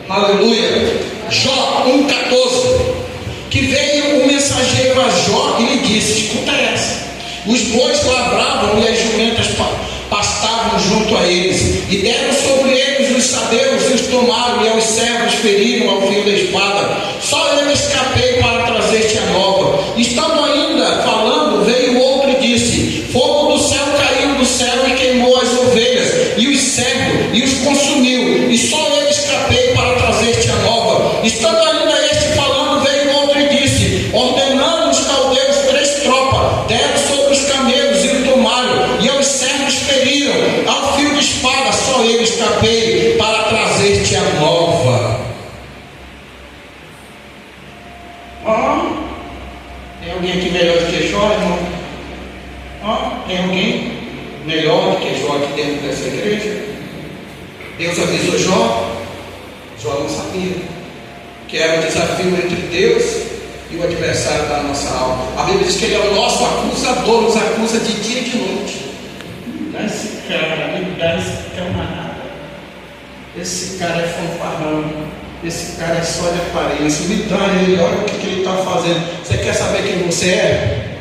Aleluia. Jó 1,14. Que veio o mensageiro a Jó e lhe disse: escuta essa. Os bois lavravam e as jumentas pastavam junto a eles, e deram sobre eles os sabeus, e os tomaram, e aos servos feriram ao fio da espada. Só eu escapei para trazer-te a nova. Estando ainda falando, veio outro e disse: fogo do céu caiu do céu e queimou as ovelhas e os servos e os consumiu, e só eu escapei para trazer-te a nova. Estando ainda este falando, veio outro e disse: ordenando os caldeus 3 tropas, deram sobre os camelos e o tomaram, e aos servos feriram ao fio de espada. Só eu escapei para trazer-te a nova. Tem alguém aqui melhor do que Jó, irmão? Tem alguém melhor do que Jó aqui dentro dessa igreja? Deus avisou Jó. Jó não sabia que era o desafio entre Deus e o adversário da nossa alma. A Bíblia diz que ele é o nosso acusador, nos acusa de dia e de noite. Dá esse cara, me dá esse camarada. Esse cara é fanfarrão. Esse cara é só de aparência. Me dá ele, olha o que ele está fazendo. Você quer saber quem você é?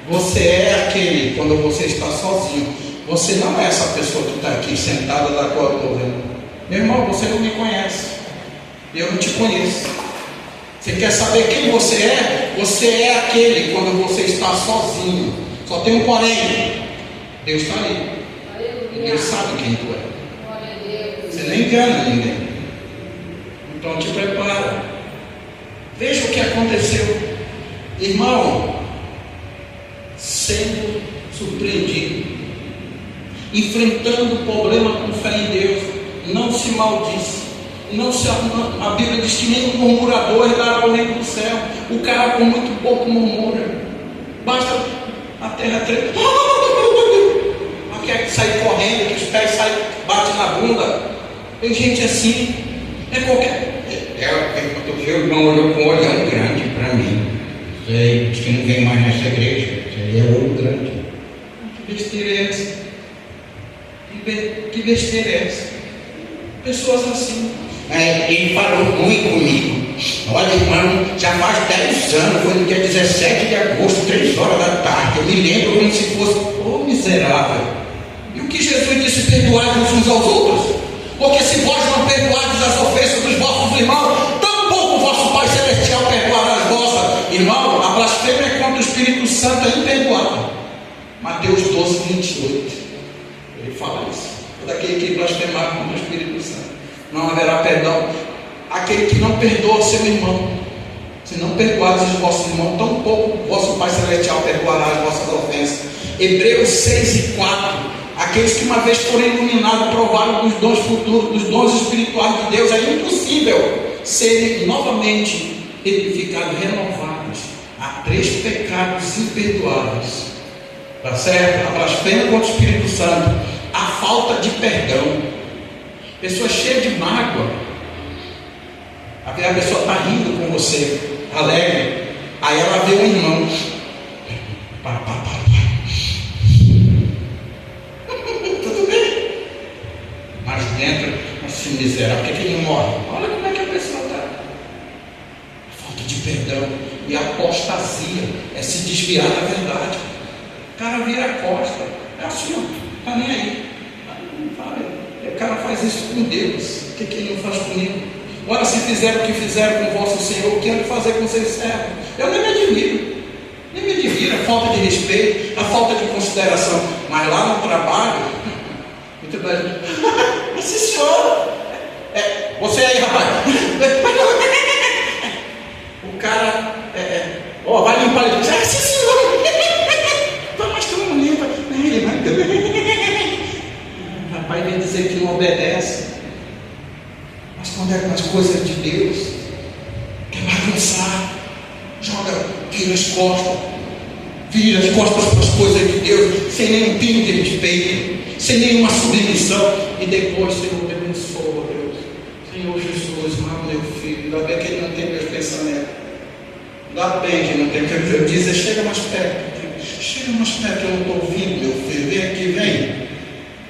Você é aquele, quando você está sozinho. Você não é essa pessoa que está aqui sentada da qual eu estou vendo. Meu irmão, você não me conhece. Eu não te conheço. Você quer saber quem você é? Você é aquele quando você está sozinho. Só tem um porém. Deus está ali. E Deus sabe quem tu é. Você nem engana ninguém. Então te prepara. Veja o que aconteceu. Irmão, sendo surpreendido, enfrentando o problema com fé em Deus, não se maldisse. A Bíblia diz que nem um murmurador herdará o reino do céu. O cara com muito pouco murmura. Basta a terra tremer. Quer sair correndo, que os pés saem, bate na bunda. Tem gente assim. É qualquer. O seu irmão olhou com um olhão grande para mim. Sei, diz que não vem mais nessa igreja. Ele é olho grande. Que besteira é essa? Que besteira é essa? Pessoas assim. Ele falou muito comigo. Olha, irmão, já faz 10 anos, foi no dia 17 de agosto, 3 horas da tarde. Eu me lembro como se fosse, miserável. E o que Jesus disse: perdoai-vos uns aos outros? Porque se vós não perdoardes as ofensas dos vossos irmãos, tampouco o vosso Pai Celestial perdoará as vossas. Irmão, a blasfêmia contra o Espírito Santo é imperdoável. Mateus 12, 28. Ele fala isso. Daquele que blasfemar contra o Espírito Santo, não haverá perdão. Aquele que não perdoa seu irmão, se não perdoardes os vossos irmãos, tampouco o vosso Pai Celestial perdoará as vossas ofensas. Hebreus 6 e 4. Aqueles que uma vez foram iluminados, provaram dos dons futuros, dos dons espirituais de Deus, é impossível serem novamente edificados, renovados. Há 3 pecados imperdoáveis. Tá certo? A blasfêmia contra o Espírito Santo, a falta de perdão. Pessoa cheia de mágoa. A pessoa está rindo com você, alegre. Aí ela vê um irmão. Tudo bem. Mas dentro, assim, miserável, por que ele não morre? Olha como é que a pessoa está. Falta de perdão. E a apostasia é se desviar da verdade. O cara vira a costa. É assim, ó. Está nem aí. Não fala. faz isso com Deus, o que Ele não faz comigo? Ora, se fizeram o que fizeram com o vosso Senhor, o que Ele fazer com seus servos? Eu nem me admiro a falta de respeito, a falta de consideração. Mas lá no trabalho, muito bem, sim senhor, você aí, rapaz, o cara, vai limpar ele, sim senhor, mas tu não limpa, rapaz vem dizer que não obedece. Mas quando é com as coisas de Deus, quer bagunçar, vira as costas para as coisas de Deus, sem nenhum pingo de respeito, sem nenhuma submissão, e depois, Senhor, te abençoa, Deus. Senhor Jesus, manda meu filho, ainda bem que ele não tem meus pensamentos, ainda bem que não tem, que eu dizer, chega mais perto, eu não estou ouvindo, meu filho, vem aqui, vem.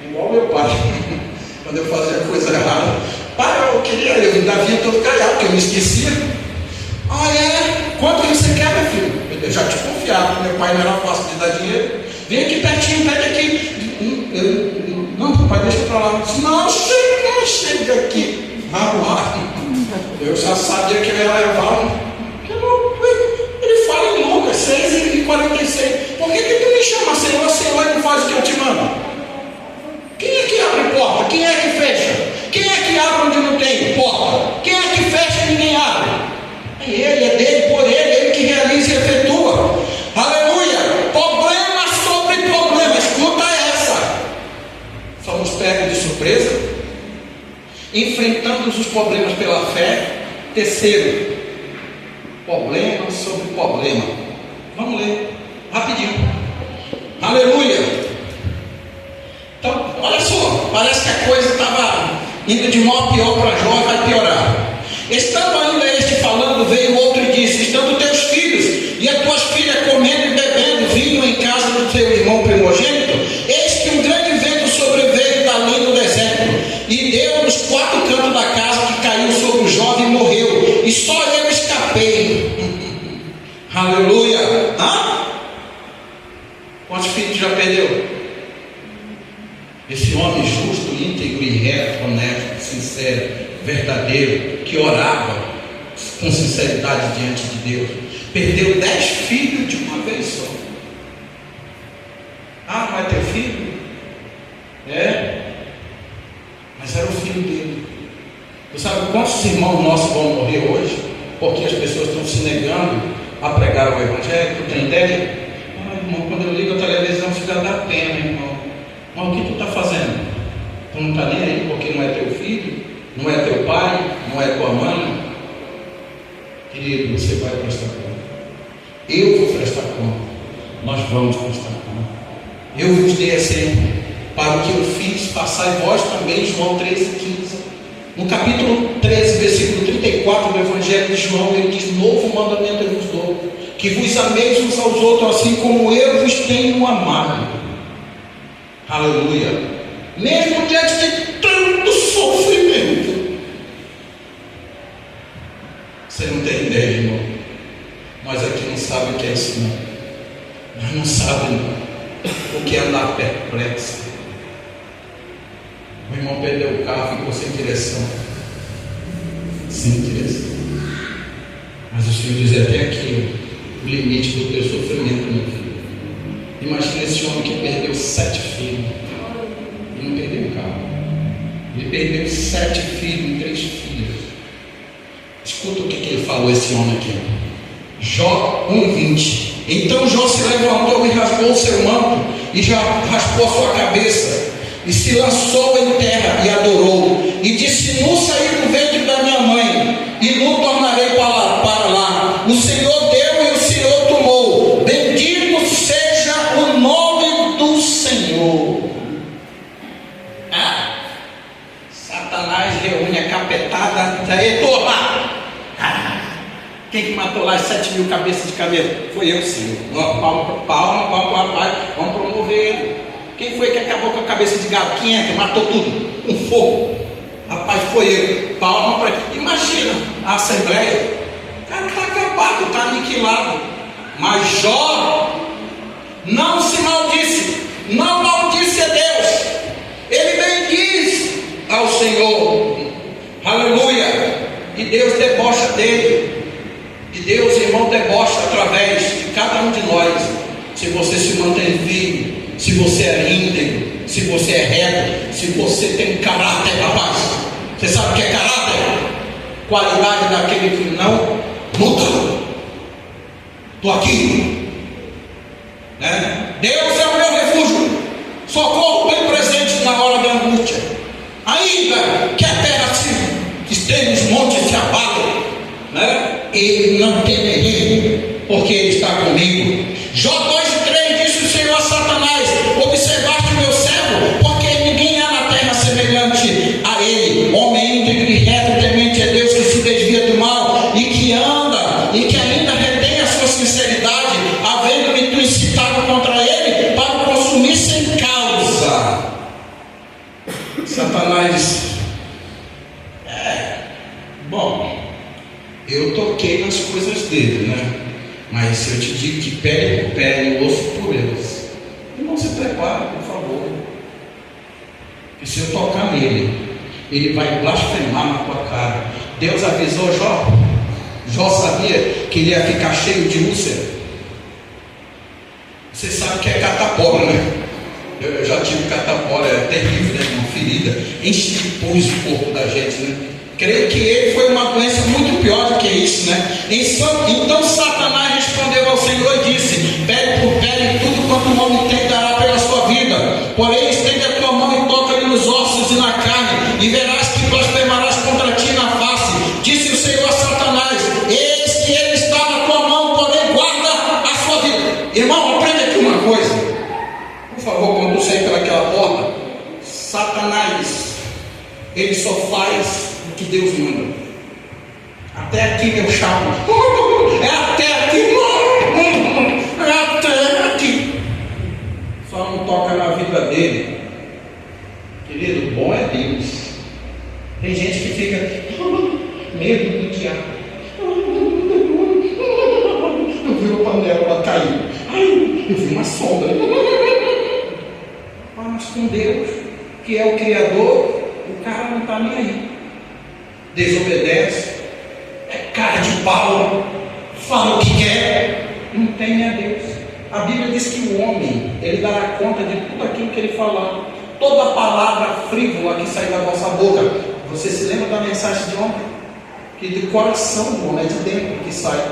Igual meu pai, quando eu fazia coisa errada, pai, eu ainda vinha todo caiado, porque eu me esquecia. Quanto que você quer, meu filho? Eu já te confiava, meu pai não era fácil de dar dinheiro. Vem aqui pertinho, pede aqui. Não, pai, deixa pra lá. Disse, não, chega aqui. Eu já sabia que ele ia levar. Ele fala em Lucas 6:46. Por que tu me chama Senhor, Senhor, e não faz o que eu te mando? Quem é que abre porta? Quem é que fecha? Quem é que abre onde não tem porta? Quem é que fecha e ninguém abre? É Ele, é dele, por Ele que realiza e efetua. Aleluia! Problema sobre problema, escuta essa. Somos pegos de surpresa, enfrentando os problemas pela fé. Terceiro, problema sobre problema. Vamos ler, rapidinho. Aleluia! Então, olha só, parece que a coisa estava indo de mal a pior para Jó, vai piorar. Estando ainda este falando, veio outro e disse: estando teus filhos e as tuas filhas comendo e bebendo vinho em casa do teu irmão primogênito, eis que um grande vento sobreveio dali do deserto, e deu nos 4 cantos da casa, que caiu sobre o jovem e morreu, e só eu escapei. Aleluia! Quantos filhos já perdeu? Esse homem justo, íntegro e reto, honesto, sincero, verdadeiro, que orava com sinceridade diante de Deus, perdeu 10 filhos de uma vez só. Não é teu filho? Mas era o filho dele. Você sabe quantos irmãos nossos vão morrer hoje? Porque as pessoas estão se negando a pregar o Evangelho. Tu tem ideia? Irmão, quando eu ligo a televisão, fica da pena, irmão. Mas o que tu está fazendo? Tu não está nem aí porque não é teu filho, não é teu pai, não é tua mãe. Querido, você vai prestar conta. Eu vou prestar conta. Nós vamos prestar conta. Eu vos dei exemplo para o que eu fiz, passai vós também. João 13:15. No capítulo 13, versículo 34 do Evangelho de João, ele diz: novo mandamento eu vos dou, que vos ameis uns aos outros, assim como eu vos tenho amado. Aleluia! Mesmo diante de tanto sofrimento. Você não tem ideia, irmão. Nós aqui não sabemos o que é isso, não. Nós não sabemos o que é andar perplexo. O irmão perdeu o carro, ficou sem direção. Sem direção. Mas o Senhor diz: até aqui o limite do teu sofrimento, meu filho. Imagina esse homem que perdeu 7 filhos. Ele não perdeu o carro. Ele perdeu 7 filhos e 3 filhas. Escuta o que ele falou, esse homem aqui. Jó 1:20. Então Jó se levantou e rasgou o seu manto, e já raspou a sua cabeça, e se lançou em terra e adorou, e disse: nu saí do ventre da minha mãe, e nu tornarei para lá. O Senhor deu e o Senhor tomou. Bendito seja o nome do Senhor. Satanás reúne a capetada. Toma! Quem que matou lá as 7.000 cabeças de camelo? Foi eu, Senhor. Palma, vamos promover ele. Quem foi que acabou com a cabeça de gado? 500, matou tudo, com fogo. Rapaz, foi eu. Palma para ele. Imagina a assembleia. O cara está acabado, está aniquilado. Mas Jó não se maldisse, não maldisse a Deus. Ele bendiz ao Senhor. Aleluia! E Deus debocha dele. E Deus, irmão, debocha através de cada um de nós. Se você se mantém firme, se você é íntegro, se você é reto, se você tem caráter, rapaz. Você sabe o que é caráter? Qualidade daquele que não muda. Estou aqui, né? Deus é o meu refúgio, socorro bem presente na hora da angústia. Ainda que a terra se esteja, os montes se abalem, né? Ele não temerei, porque Ele está comigo. Jó 2:3 disse o Senhor a Satanás: observaste o meu servo, porque ninguém há na terra semelhante a ele, homem íntegro e reto, temente é Deus, que se desvia do mal e que anda e que ainda retém a sua sinceridade, havendo-me tu incitado contra ele para o consumir sem causa. Satanás, bom, eu toquei nas coisas dele, né? Mas se eu te digo que pele por pele, osso por osso, não se prepare, por favor. Porque se eu tocar nele, ele vai blasfemar na tua cara. Deus avisou Jó. Jó sabia que ele ia ficar cheio de úlcera. Você sabe que é catapora, né? Eu já tive catapora, é terrível, né? Uma ferida, enche de pus o corpo da gente, né? Creio que ele foi uma doença muito pior do que isso, né? Então Satanás respondeu ao Senhor e disse: pele por pele, tudo quanto o homem tem dará pela sua vida. Porém, estende a tua mão e toca-lhe nos ossos e na carne, e verás que blasfemarás contra ti na face. Disse o Senhor a Satanás: eis que ele está na tua mão, porém guarda a sua vida. Irmão, aprende aqui uma coisa, por favor, quando você entra naquela porta. Satanás, ele só faz que Deus manda. Até aqui, meu chapa. É até aqui. É até aqui. Só não toca na vida dele. Querido, bom é Deus. Tem gente que fica medo do diabo. Eu vi uma panela cair. Eu vi uma sombra. Mas com Deus, que é o Criador, o cara não está nem aí. Desobedece, é cara de pau, fala o que quer, não teme a Deus. A Bíblia diz que o homem, ele dará conta de tudo aquilo que ele falar. Toda palavra frívola que sair da vossa boca. Você se lembra da mensagem de ontem? Que do coração do homem, é de dentro que sai.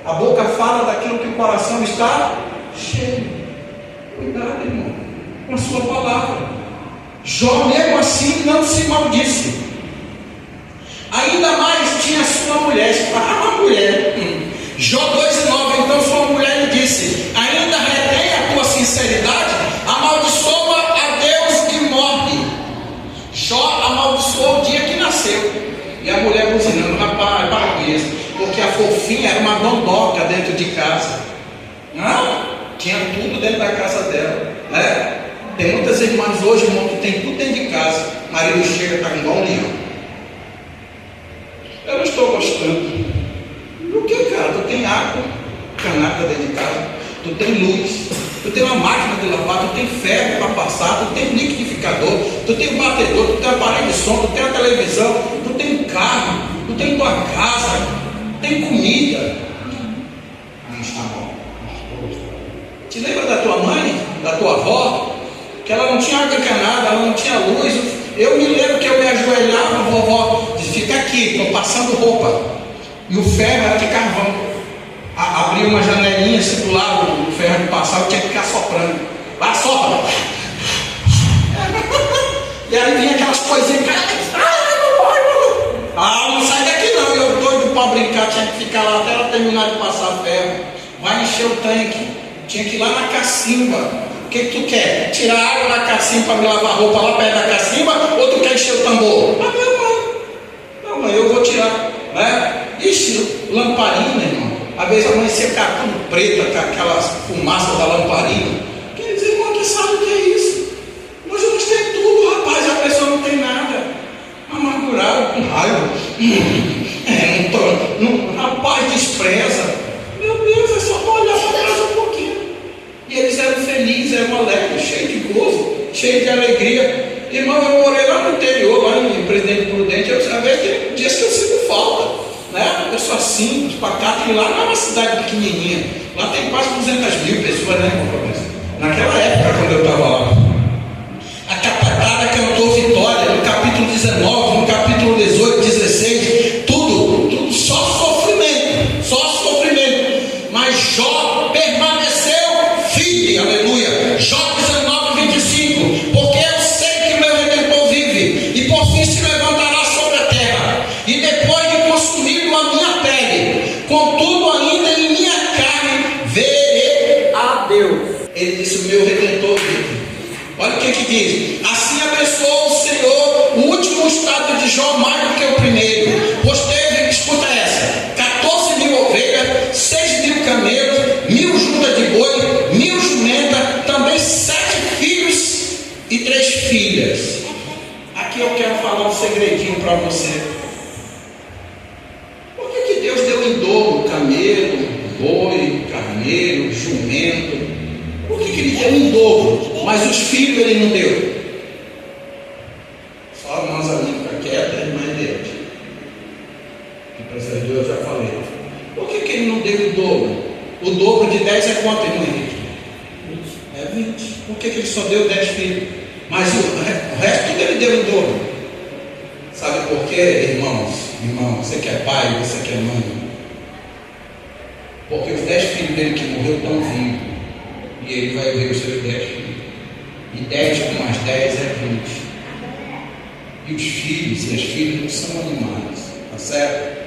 A boca fala daquilo que o coração está cheio. Cuidado, irmão, com a sua palavra. Jó mesmo assim não se maldisse. Ainda mais tinha sua mulher. A mulher. Jó 2:9. Então sua mulher lhe disse: ainda retém a tua sinceridade? Amaldiçoa a Deus que morre. Jó amaldiçoou o dia que nasceu. E a mulher buzinando: rapaz, para com isso. Porque a fofinha era uma dondoca dentro de casa. Tinha tudo dentro da casa dela, né? Tem muitas irmãs hoje, irmão, que tem tudo dentro de casa. O marido chega, está igual um leão. Eu não estou gostando. Por que, cara? Tu tem água encanada dentro de casa, tu tem luz, tu tem uma máquina de lavar, tu tem ferro para passar, tu tem liquidificador, tu tem um batedor, tu tem aparelho de som, tu tem a televisão, tu tem um carro, tu tem tua casa, tu tem comida. Não está bom. Te lembra da tua mãe, da tua avó, que ela não tinha água encanada, ela não tinha luz? Eu me lembro que eu me ajoelhava, vovó, fica aqui, estou passando roupa. E o ferro era de carvão. Abria uma janelinha assim do lado, o ferro de passar, eu tinha que ficar soprando. Vai, sopra. E aí vinha aquelas coisinhas. Não sai daqui não. Eu doido para brincar, tinha que ficar lá até ela terminar de passar ferro. Vai encher o tanque. Tinha que ir lá na cacimba. O que tu quer? Tirar água da cacimba para me lavar roupa lá perto da cacimba? Ou tu quer encher o tambor? Não, mãe, eu vou tirar, né? Ixi, lamparina, irmão. Às vezes a mãe secar tudo preta com aquela fumaça da lamparina. Quer dizer, irmão, que sabe o que é isso? Nós vamos ter tudo, rapaz, e a pessoa não tem nada. Amargurado, com raiva. Rapaz, despreza. Meu Deus, é só para olhar para trás um pouquinho. E eles eram felizes, eram alegres, cheios de gozo, cheios de alegria. Irmão, eu morei lá no interior, lá em Presidente Prudente, às vezes tem dias que eu sinto falta, né? Pessoa simples, pacata, e lá não é uma cidade pequenininha, lá tem quase 200 mil pessoas, né, irmão? Naquela época, quando eu estava lá, a capatada cantou vitória, no capítulo 19, no capítulo 18, 16, tudo só sofrimento, mas Jó permaneceu firme, aleluia. Jó 19, 25, porque eu sei que o meu Redentor vive, e por fim se levantará sobre a terra, e depois de consumido a minha pele, contudo ainda em minha carne verei a Deus. Ele disse: o meu Redentor vive. Olha o que diz: assim abençoou o Senhor o último estado de Jó mais do que o primeiro, pois teve, escuta essa, 14 mil ovelhas, 6 mil camelos, 1000 juntas de boi, 1000 jumentas, também 7 filhos e 3 filhas. Aqui eu quero falar um segredinho para você. Por que Deus deu em dobro camelo, boi, carneiro, jumento? Por que Ele deu em dobro, mas os filhos Ele não deu? Só a nossa amiga fica quieta, a irmã é Deus. Que para essas duas eu já falei. Por que Ele não deu em dobro? O dobro de 10 é quanto, irmão Henrique? É 20. Por que Ele só deu 10 filhos? Mas o resto tudo Ele deu em dobro. Sabe por quê, irmãos? Irmão, você que é pai, você que é mãe. Porque os 10 filhos dele que morreu estão vivos. E ele vai ver os seus 10 filhos. E 10 com mais 10 é 20. E os filhos e as filhas não são animais, tá certo?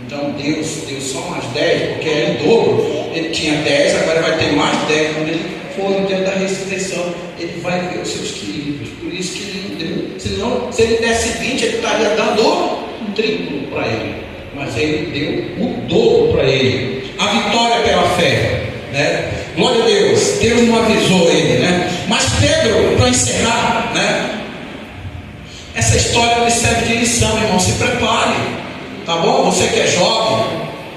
Então Deus deu só mais 10, porque era em dobro. Ele tinha 10, agora vai ter mais 10. Quando ele for no dia da ressurreição, ele vai ver os seus queridos. Por isso que ele não deu. Senão, se ele desse 20, ele estaria dando um triplo para ele. Mas ele deu o dobro para ele. A vitória pela fé, né? Glória a Deus. Deus não avisou ele, né? Mas Pedro, para encerrar, né? Essa história me serve de lição, irmão. Se prepare, tá bom? Você que é jovem,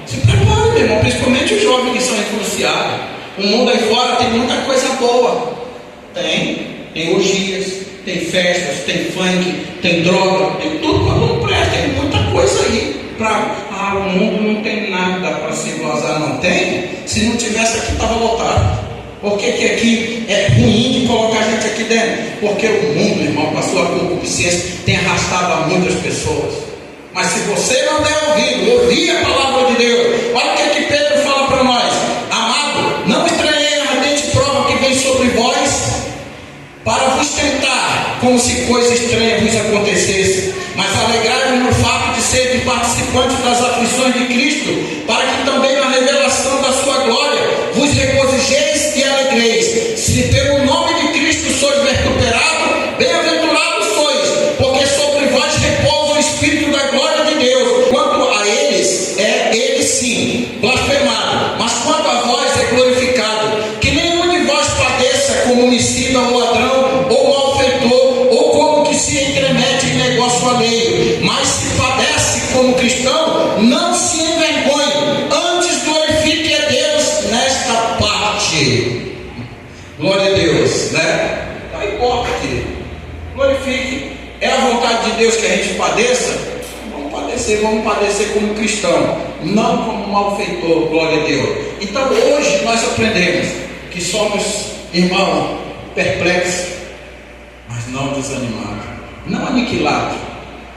se prepare, meu irmão. Principalmente os jovens que são influenciados. O mundo aí fora tem muita coisa boa. Tem orgias, tem festas, tem funk, tem droga, tem tudo quanto não presta. Tem muita coisa aí. O mundo não tem nada para se gozar, não tem? Se não tivesse aqui, estava lotado. Por que aqui é ruim de colocar a gente aqui dentro? Porque o mundo, irmão, com a sua concupiscência, tem arrastado a muitas pessoas. Mas se você não der ouvido, ouvir a palavra de Deus, olha o que Pedro fala para nós: amado, não estranhei a ardente prova que vem sobre vós, para vos tentar, como se coisa estranha vos acontecesse, mas alegrai-vos no fato de serem participantes das aflições de Cristo, para que também na revelação da sua glória vos regozijeis e alegreis. Se pelo nome de Cristo sois vituperados, bem-aventurados sois, porque sobre vós repousa o Espírito da glória de Deus. Quanto a eles, é ele sim blasfemado, mas quanto a vós é glorificado. Que nenhum de vós padeça como homicida ou ladrão, ou malfeitor, ou como que se entremete em negócio alheio, mas se padece como cristão, não se envergonhe, antes glorifique a Deus nesta parte. Glória a Deus, né? Não importa, querido, glorifique. É a vontade de Deus que a gente padeça? Vamos padecer como cristão, não como malfeitor. Glória a Deus. Então hoje nós aprendemos que somos, irmão, perplexos, mas não desanimados, não aniquilados,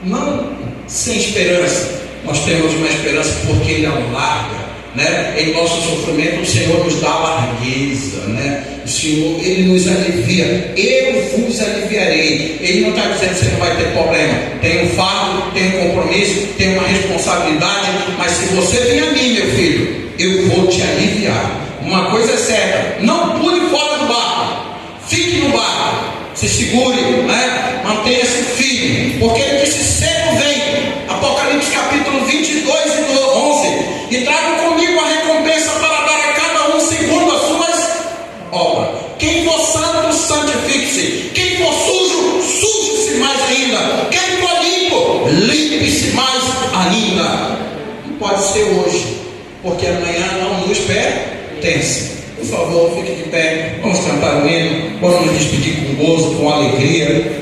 não sem esperança. Nós temos uma esperança porque Ele alarga, né? Em nosso sofrimento o Senhor nos dá largueza, né? O Senhor, Ele nos alivia. Eu vos aliviarei. Ele não está dizendo que você não vai ter problema. Tem um fardo, tem um compromisso, tem uma responsabilidade, mas se você vem a mim, meu filho, eu vou te aliviar. Uma coisa é certa: não pule fora do barco, fique no barco, se segure, né? Mantenha-se firme, porque Ele disse: cedo vem. Apocalipse capítulo 22 e 11: e trago comigo a recompensa para dar a cada um segundo as suas obras. Quem for santo, santifique-se. Quem for sujo, suje-se mais ainda. Quem for limpo, limpe-se mais ainda. Não pode ser hoje, porque amanhã não nos pertence. Por favor, fique de pé. Vamos cantar o hino. Vamos nos despedir com gozo, com alegria.